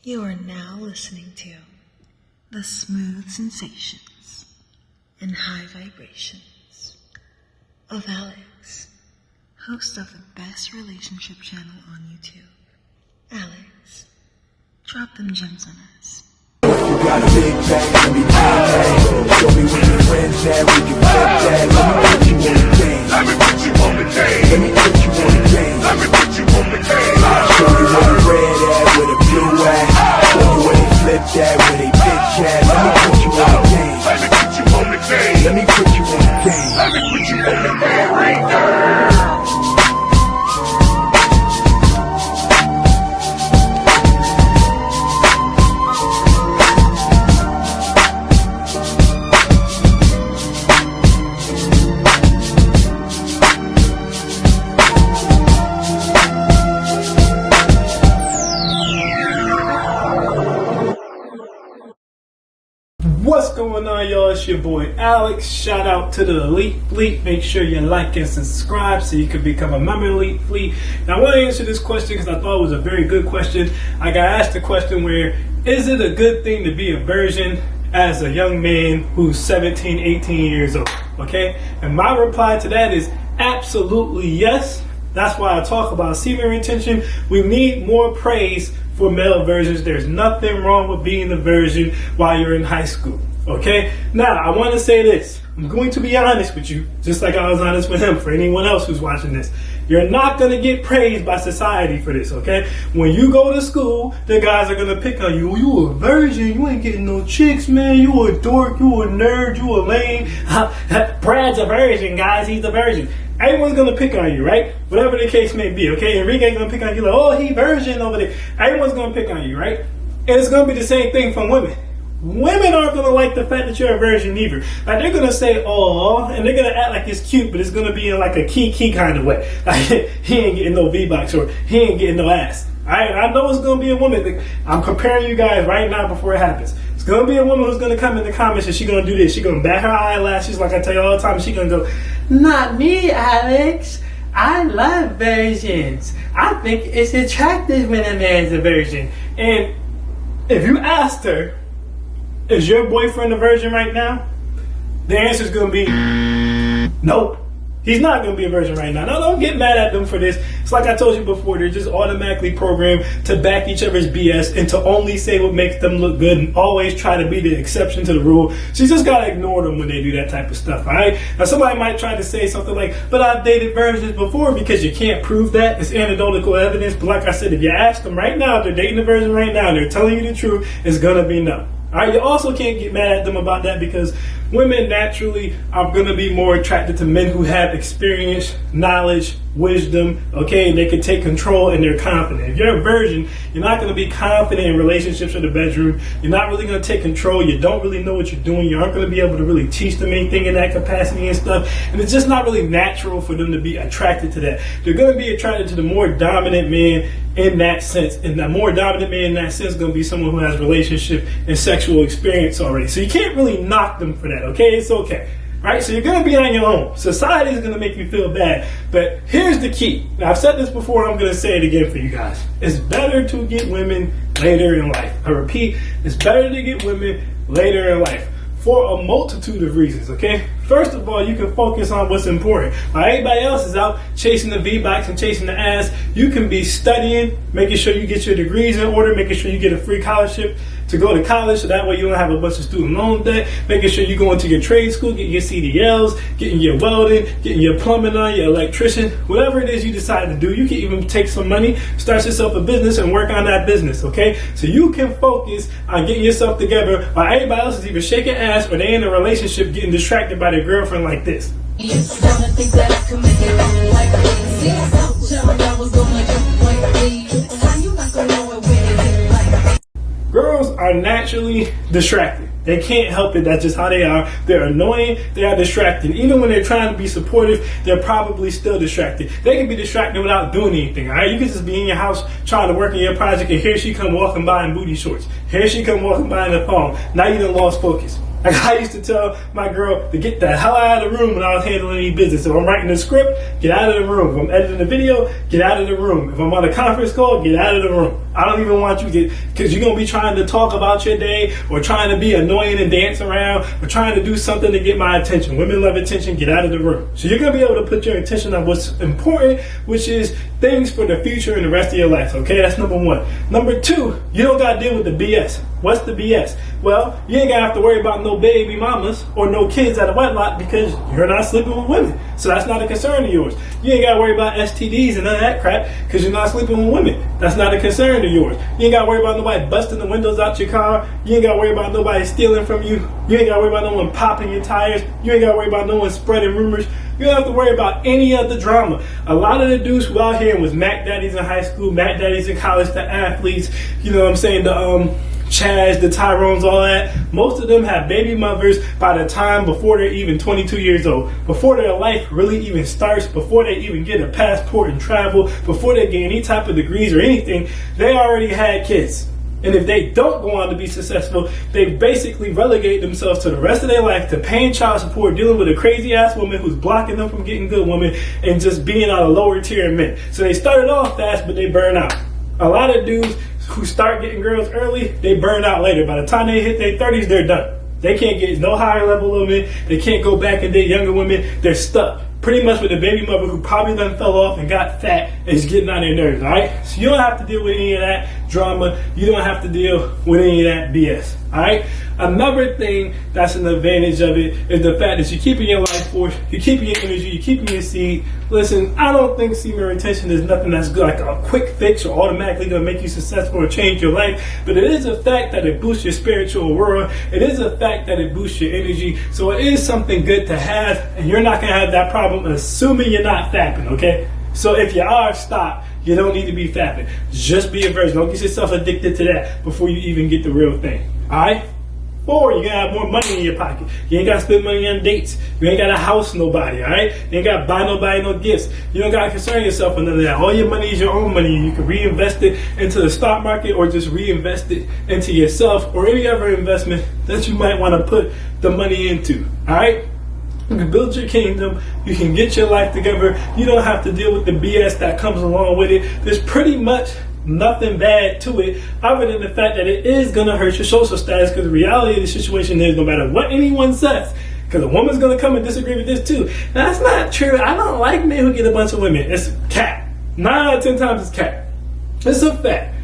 You are now listening to the smooth sensations and high vibrations of Alex, host of the best relationship channel on YouTube. Alex, drop them gems on us. You got a big bag, let me bang. Show me where your friends at, we can flip that. Let me put you on the game. Let me put you on the game. Let me put you on the game. Let me put you on the game. I'll show you where the red at, where the blue at. Show you where they flip that, where they bitch at. Let me put you on the game. Let me put you on the game. Let me put you on the game. Let me put you on the game right there. What's going on, y'all? It's your boy Alex. Shout out to the Elite Fleet. Make sure you like and subscribe so you can become a member of Elite Fleet. Now, I want to answer this question because I thought it was a very good question. I got asked the question where, is it a good thing to be a virgin as a young man who's 17, 18 years old? Okay? And my reply to that is absolutely yes. That's why I talk about semen retention. We need more praise for male virgins. There's nothing wrong with being a virgin while you're in high school. Okay? Now, I want to say this. I'm going to be honest with you, just like I was honest with him, for anyone else who's watching this. You're not going to get praised by society for this, okay? When you go to school, the guys are going to pick on you. You a virgin. You ain't getting no chicks, man. You a dork. You a nerd. You a lame. Brad's a virgin, guys. He's a virgin. Everyone's going to pick on you, right? Whatever the case may be, okay? Enrique's going to pick on you like, oh, he virgin over there. Everyone's going to pick on you, right? And it's going to be the same thing from women. Women aren't going to like the fact that you're a virgin either. Like, they're going to say, oh, and they're going to act like it's cute, but it's going to be in like a key kind of way. Like, he ain't getting no V-box or he ain't getting no ass. All right? I know it's going to be a woman. I'm comparing you guys right now before it happens. It's going to be a woman who's going to come in the comments and she's going to do this. She's going to bat her eyelashes like I tell you all the time. She's going to go, not me, Alex. I love virgins. I think it's attractive when a man's a virgin. And if you asked her, is your boyfriend a virgin right now? The answer is going to be nope. He's not going to be a virgin right now. Now, don't get mad at them for this. It's like I told you before. They're just automatically programmed to back each other's BS and to only say what makes them look good and always try to be the exception to the rule. So you just got to ignore them when they do that type of stuff, all right? Now, somebody might try to say something like, but I've dated virgins before, because you can't prove that. It's anecdotal evidence. But like I said, if you ask them right now, if they're dating a virgin right now and they're telling you the truth, it's going to be no. All right, you also can't get mad at them about that because women naturally are going to be more attracted to men who have experience, knowledge, wisdom, okay? And they can take control and they're confident. If you're a virgin, you're not going to be confident in relationships or the bedroom. You're not really going to take control. You don't really know what you're doing. You aren't going to be able to really teach them anything in that capacity and stuff. And it's just not really natural for them to be attracted to that. They're going to be attracted to the more dominant man in that sense. And the more dominant man in that sense is going to be someone who has relationship and sexual experience already. So you can't really knock them for that, okay? It's okay. Right? So you're going to be on your own. Society is going to make you feel bad. But here's the key. Now, I've said this before, and I'm going to say it again for you guys. It's better to get women later in life. I repeat, it's better to get women later in life for a multitude of reasons, okay? First of all, you can focus on what's important. While everybody else is out chasing the V-box and chasing the ass, you can be studying, making sure you get your degrees in order, making sure you get a free scholarship to go to college, so that way you don't have a bunch of student loan debt, making sure you go into your trade school, getting your CDLs, getting your welding, getting your plumbing on, your electrician, whatever it is you decide to do. You can even take some money, start yourself a business and work on that business, okay? So you can focus on getting yourself together while everybody else is either shaking ass or they in a relationship getting distracted by their girlfriend like this. Girls are naturally distracted. They can't help it. That's just how they are. They're annoying. They are distracted. Even when they're trying to be supportive, they're probably still distracted. They can be distracted without doing anything. All right, you can just be in your house trying to work on your project, and here she come walking by in booty shorts. Here she come walking by in the phone. Now you done lost focus. Like I used to tell my girl to get the hell out of the room when I was handling any business. If I'm writing a script, get out of the room. If I'm editing a video, get out of the room. If I'm on a conference call, get out of the room. I don't even want you to get, because you're going to be trying to talk about your day or trying to be annoying and dance around or trying to do something to get my attention. Women love attention, get out of the room. So you're going to be able to put your attention on what's important, which is things for the future and the rest of your life. Okay, that's number one. Number two, you don't got to deal with the BS. What's the BS? Well, you ain't gonna have to worry about no baby mamas or no kids out of wedlock because you're not sleeping with women. So that's not a concern of yours. You ain't gotta worry about STDs and none of that crap because you're not sleeping with women. That's not a concern of yours. You ain't gotta worry about nobody busting the windows out your car. You ain't gotta worry about nobody stealing from you. You ain't gotta worry about no one popping your tires. You ain't gotta worry about no one spreading rumors. You don't have to worry about any of the drama. A lot of the dudes who out here was Mac Daddies in high school, Mac Daddies in college, the athletes, you know what I'm saying, the Chaz, the Tyrones, all that. Most of them have baby mothers by the time before they're even 22 years old. Before their life really even starts, before they even get a passport and travel, before they get any type of degrees or anything, they already had kids. And if they don't go on to be successful, they basically relegate themselves to the rest of their life to paying child support, dealing with a crazy ass woman who's blocking them from getting good women, and just being on a lower tier of men. So they started off fast, but they burn out. A lot of dudes who start getting girls early, they burn out later. By the time they hit their 30s, they're done. They can't get no higher level women. They can't go back and date younger women. They're stuck pretty much with a baby mother who probably done fell off and got fat and is getting on their nerves, all right? So you don't have to deal with any of that drama. You don't have to deal with any of that BS, all right? Another thing that's an advantage of it is the fact that you're keeping your life force, you're keeping your energy, you're keeping your seed. Listen, I don't think semen retention is nothing that's good, like a quick fix or automatically going to make you successful or change your life. But it is a fact that it boosts your spiritual world. It is a fact that it boosts your energy. So it is something good to have, and you're not going to have that problem assuming you're not fapping, okay? So if you are, stop. You don't need to be fapping. Just be a virgin. Don't get yourself addicted to that before you even get the real thing, all right? 4, you're going to have more money in your pocket. You ain't got to spend money on dates. You ain't got to house nobody, all right? You ain't got to buy nobody no gifts. You don't got to concern yourself with none of that. All your money is your own money. You can reinvest it into the stock market or just reinvest it into yourself or any other investment that you might want to put the money into, all right? You can build your kingdom. You can get your life together. You don't have to deal with the BS that comes along with it. There's pretty much nothing bad to it other than the fact that it is going to hurt your social status, because the reality of the situation is no matter what anyone says, because a woman's going to come and disagree with this too. Now, that's not true. I don't like men who get a bunch of women. It's cap. 9 out of 10 times it's cap. It's a fact.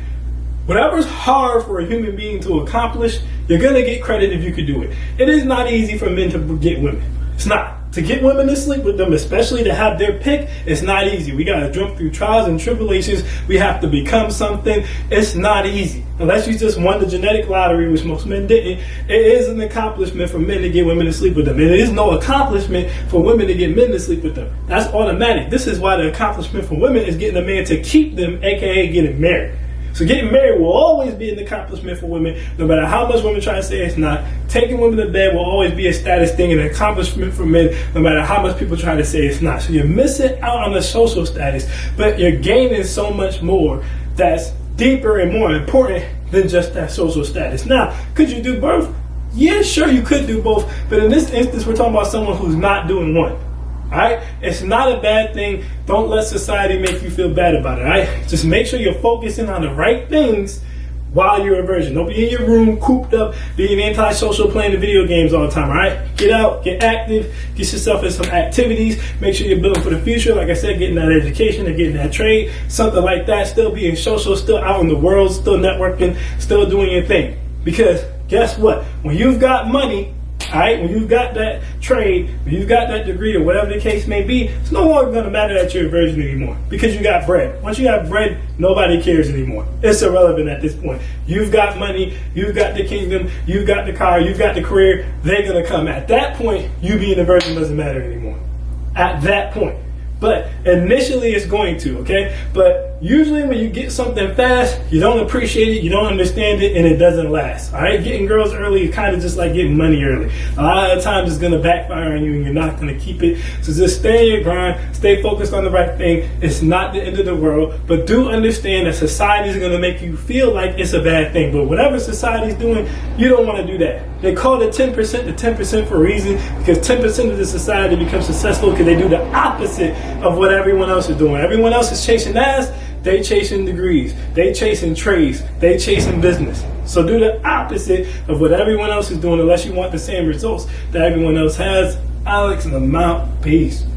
Whatever's hard for a human being to accomplish, you're going to get credit if you could do it. It is not easy for men to get women. It's not. To get women to sleep with them, especially to have their pick, it's not easy. We got to jump through trials and tribulations. We have to become something. It's not easy. Unless you just won the genetic lottery, which most men didn't, it is an accomplishment for men to get women to sleep with them. And it is no accomplishment for women to get men to sleep with them. That's automatic. This is why the accomplishment for women is getting a man to keep them, aka getting married. So getting married will always be an accomplishment for women, no matter how much women try to say it's not. Taking women to bed will always be a status thing and an accomplishment for men, no matter how much people try to say it's not. So you're missing out on the social status, but you're gaining so much more that's deeper and more important than just that social status. Now, could you do both? Yeah, sure, you could do both, but in this instance, we're talking about someone who's not doing one. Alright? It's not a bad thing. Don't let society make you feel bad about it. Alright? Just make sure you're focusing on the right things while you're a virgin. Don't be in your room cooped up, being antisocial, playing the video games all the time. Alright? Get out, get active, get yourself in some activities. Make sure you're building for the future. Like I said, getting that education and getting that trade, something like that. Still being social, still out in the world, still networking, still doing your thing. Because guess what? When you've got money, alright, when you've got that trade, when you've got that degree or whatever the case may be, it's no longer going to matter that you're a virgin anymore because you got bread. Once you got bread, nobody cares anymore. It's irrelevant at this point. You've got money, you've got the kingdom, you've got the car, you've got the career, they're going to come. At that point, you being a virgin doesn't matter anymore. At that point. But initially it's going to, okay? But usually when you get something fast, you don't appreciate it, you don't understand it, and it doesn't last. All right, getting girls early is kind of just like getting money early. A lot of times it's gonna backfire on you, and you're not gonna keep it. So just stay in your grind, stay focused on the right thing. It's not the end of the world, but do understand that society is gonna make you feel like it's a bad thing. But whatever society's doing, you don't want to do that. They call it 10% the 10% for a reason, because 10% of the society becomes successful because they do the opposite of what everyone else is doing. Everyone else is chasing ass. They chasing degrees, they chasing trades, they chasing business. So do the opposite of what everyone else is doing unless you want the same results that everyone else has. Alex, and I'm out. Peace.